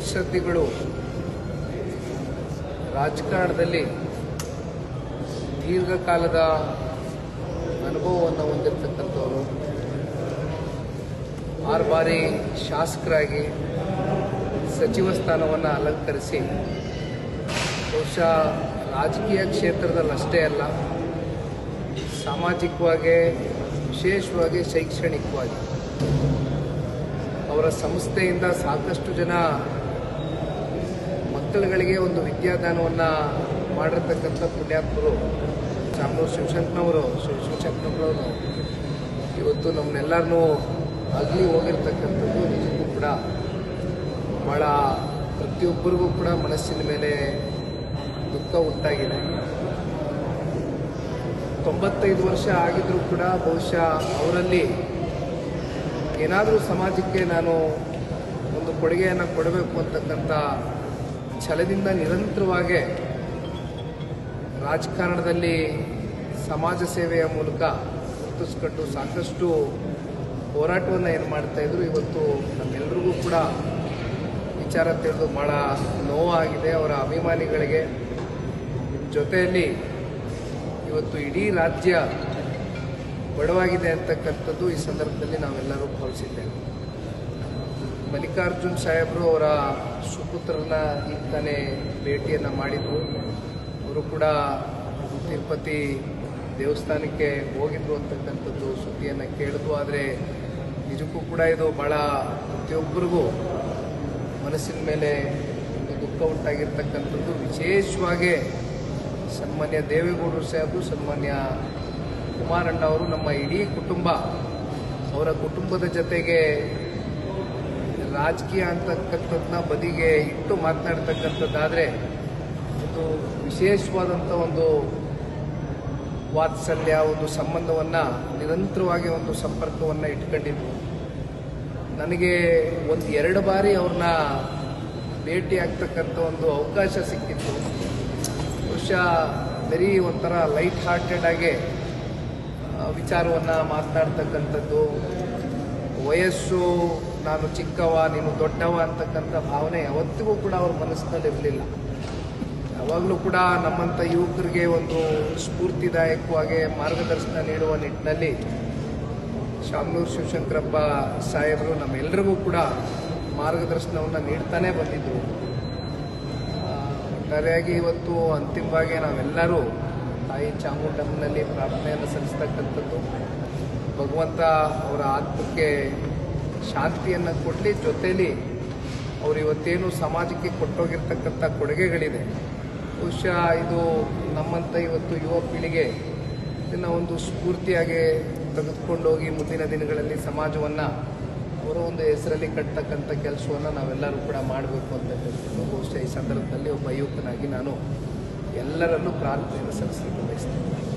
ಮುತ್ಸದ್ದಿಗಳು ರಾಜಕಾರಣದಲ್ಲಿ ದೀರ್ಘಕಾಲದ ಅನುಭವವನ್ನು ಹೊಂದಿರತಕ್ಕಂಥವರು, 6 ಬಾರಿ ಶಾಸಕರಾಗಿ ಸಚಿವ ಸ್ಥಾನವನ್ನು ಅಲಂಕರಿಸಿ ಬಹುಶಃ ರಾಜಕೀಯ ಕ್ಷೇತ್ರದಲ್ಲಷ್ಟೇ ಅಲ್ಲ, ಸಾಮಾಜಿಕವಾಗಿ, ವಿಶೇಷವಾಗಿ ಶೈಕ್ಷಣಿಕವಾಗಿ ಅವರ ಸಂಸ್ಥೆಯಿಂದ ಸಾಕಷ್ಟು ಜನ ಮಕ್ಕಳುಗಳಿಗೆ ಒಂದು ವಿದ್ಯಾದಾನವನ್ನು ಮಾಡಿರ್ತಕ್ಕಂಥ ಪುಣ್ಯಾತ್ಮರು ಶಾಮನೂರು ಶಿವಶಂಕರಪ್ಪನವರು ಇವತ್ತು ನಮ್ಮನ್ನೆಲ್ಲರನ್ನೂ ಅಗಲಿ ಹೋಗಿರ್ತಕ್ಕಂಥದ್ದು ನಿಜಕ್ಕೂ ಕೂಡ ಭಾಳ ಪ್ರತಿಯೊಬ್ಬರಿಗೂ ಕೂಡ ಮನಸ್ಸಿನ ಮೇಲೆ ದುಃಖ ಉಂಟಾಗಿದೆ. 95 ವರ್ಷ ಆಗಿದ್ರೂ ಕೂಡ ಬಹುಶಃ ಅವರಲ್ಲಿ ಏನಾದರೂ ಸಮಾಜಕ್ಕೆ ನಾನು ಒಂದು ಕೊಡುಗೆಯನ್ನು ಕೊಡಬೇಕು ಅಂತಕ್ಕಂಥ ಛಲದಿಂದ ನಿರಂತರವಾಗಿ ರಾಜಕಾರಣದಲ್ಲಿ ಸಮಾಜ ಸೇವೆಯ ಮೂಲಕ ಗುರುತಿಸ್ಕೊಂಡು ಸಾಕಷ್ಟು ಹೋರಾಟವನ್ನು ಏನು ಮಾಡ್ತಾಯಿದ್ರು. ಇವತ್ತು ನಮ್ಮೆಲ್ಲರಿಗೂ ಕೂಡ ವಿಚಾರ ತಿಳಿದು ಭಾಳ ನೋವಾಗಿದೆ. ಅವರ ಅಭಿಮಾನಿಗಳಿಗೆ ಜೊತೆಯಲ್ಲಿ ಇವತ್ತು ಇಡೀ ರಾಜ್ಯ ಬಡವಾಗಿದೆ ಅಂತಕ್ಕಂಥದ್ದು ಈ ಸಂದರ್ಭದಲ್ಲಿ ನಾವೆಲ್ಲರೂ ಭಾವಿಸಿದ್ದೇವೆ. ಮಲ್ಲಿಕಾರ್ಜುನ್ ಸಾಹೇಬರು ಅವರ ಸುಪುತ್ರರನ್ನ ಈಗ ತಾನೇ ಭೇಟಿಯನ್ನು ಮಾಡಿದರು. ಅವರು ಕೂಡ ತಿರುಪತಿ ದೇವಸ್ಥಾನಕ್ಕೆ ಹೋಗಿದ್ರು ಅಂತಕ್ಕಂಥದ್ದು ಸುದ್ದಿಯನ್ನು ಕೇಳಿದ್ವು. ಆದರೆ ನಿಜಕ್ಕೂ ಕೂಡ ಇದು ಭಾಳ ಪ್ರತಿಯೊಬ್ಬರಿಗೂ ಮನಸ್ಸಿನ ಮೇಲೆ ಒಂದು ದುಃಖ ಉಂಟಾಗಿರ್ತಕ್ಕಂಥದ್ದು. ವಿಶೇಷವಾಗಿ ಸನ್ಮಾನ್ಯ ದೇವೇಗೌಡರು ಸಾಹೇಬರು, ಸನ್ಮಾನ್ಯ ಕುಮಾರಣ್ಣ ಅವರು, ನಮ್ಮ ಇಡೀ ಕುಟುಂಬ, ಅವರ ಕುಟುಂಬದ ಜೊತೆಗೆ ರಾಜಕೀಯ ಅಂತಕ್ಕಂಥದ್ದನ್ನ ಬದಿಗೆ ಇಟ್ಟು ಮಾತನಾಡ್ತಕ್ಕಂಥದ್ದಾದರೆ ಒಂದು ವಿಶೇಷವಾದಂಥ ಒಂದು ವಾತ್ಸಲ್ಯ, ಒಂದು ಸಂಬಂಧವನ್ನು ನಿರಂತರವಾಗಿ ಒಂದು ಸಂಪರ್ಕವನ್ನು ಇಟ್ಕೊಂಡಿದ್ವು. ನನಗೆ 1-2 ಬಾರಿ ಅವ್ರನ್ನ ಭೇಟಿ ಆಗ್ತಕ್ಕಂಥ ಒಂದು ಅವಕಾಶ ಸಿಕ್ಕಿತ್ತು. ಬಹುಶಃ ಬರೀ ಒಂಥರ ಲೈಟ್ ಹಾರ್ಟೆಡ್ ಆಗಿ ವಿಚಾರವನ್ನು ಮಾತನಾಡ್ತಕ್ಕಂಥದ್ದು, ವಯಸ್ಸು ನಾನು ಚಿಕ್ಕವ ನೀನು ದೊಡ್ಡವ ಅಂತಕ್ಕಂಥ ಭಾವನೆ ಯಾವತ್ತಿಗೂ ಕೂಡ ಅವ್ರ ಮನಸ್ಸಿನಲ್ಲಿ ಇರಲಿಲ್ಲ. ಯಾವಾಗಲೂ ಕೂಡ ನಮ್ಮಂಥ ಯುವಕರಿಗೆ ಒಂದು ಸ್ಫೂರ್ತಿದಾಯಕವಾಗಿ ಮಾರ್ಗದರ್ಶನ ನೀಡುವ ನಿಟ್ಟಿನಲ್ಲಿ ಶಾಮನೂರು ಶಿವಶಂಕರಪ್ಪ ಸಾಹೇಬರು ನಮ್ಮೆಲ್ಲರಿಗೂ ಕೂಡ ಮಾರ್ಗದರ್ಶನವನ್ನು ನೀಡ್ತಾನೆ ಬಂದಿದ್ದರು. ಒಟ್ಟಾರೆಯಾಗಿ ಇವತ್ತು ಅಂತಿಮವಾಗಿ ನಾವೆಲ್ಲರೂ ತಾಯಿ ಚಾಮುಂಡಮ್ಮನಲ್ಲಿ ಪ್ರಾರ್ಥನೆಯನ್ನು ಸಲ್ಲಿಸ್ತಕ್ಕಂಥದ್ದು, ಭಗವಂತ ಅವರ ಆತ್ಮಕ್ಕೆ ಶಾಂತಿಯನ್ನು ಕೊಡಲಿ. ಜೊತೆಯಲ್ಲಿ ಅವರು ಇವತ್ತೇನು ಸಮಾಜಕ್ಕೆ ಕೊಟ್ಟೋಗಿರ್ತಕ್ಕಂಥ ಕೊಡುಗೆಗಳಿದೆ, ಬಹುಶಃ ಇದು ನಮ್ಮಂಥ ಇವತ್ತು ಯುವ ಪೀಳಿಗೆ ಇದನ್ನು ಒಂದು ಸ್ಫೂರ್ತಿಯಾಗಿ ತೆಗೆದುಕೊಂಡೋಗಿ ಮುಂದಿನ ದಿನಗಳಲ್ಲಿ ಸಮಾಜವನ್ನು ಅವರ ಒಂದು ಹೆಸರಲ್ಲಿ ಕಟ್ಟತಕ್ಕಂಥ ಕೆಲಸವನ್ನು ನಾವೆಲ್ಲರೂ ಕೂಡ ಮಾಡಬೇಕು ಅಂತಕ್ಕಂಥದ್ದು ಬಹುಶಃ ಈ ಸಂದರ್ಭದಲ್ಲಿ ಒಬ್ಬ ಯುವಕನಾಗಿ ನಾನು ಎಲ್ಲರಲ್ಲೂ ಪ್ರಾರ್ಥನೆಯನ್ನು ಸಲ್ಲಿಸಲಿಕ್ಕೆ ಬಯಸ್ತೇನೆ.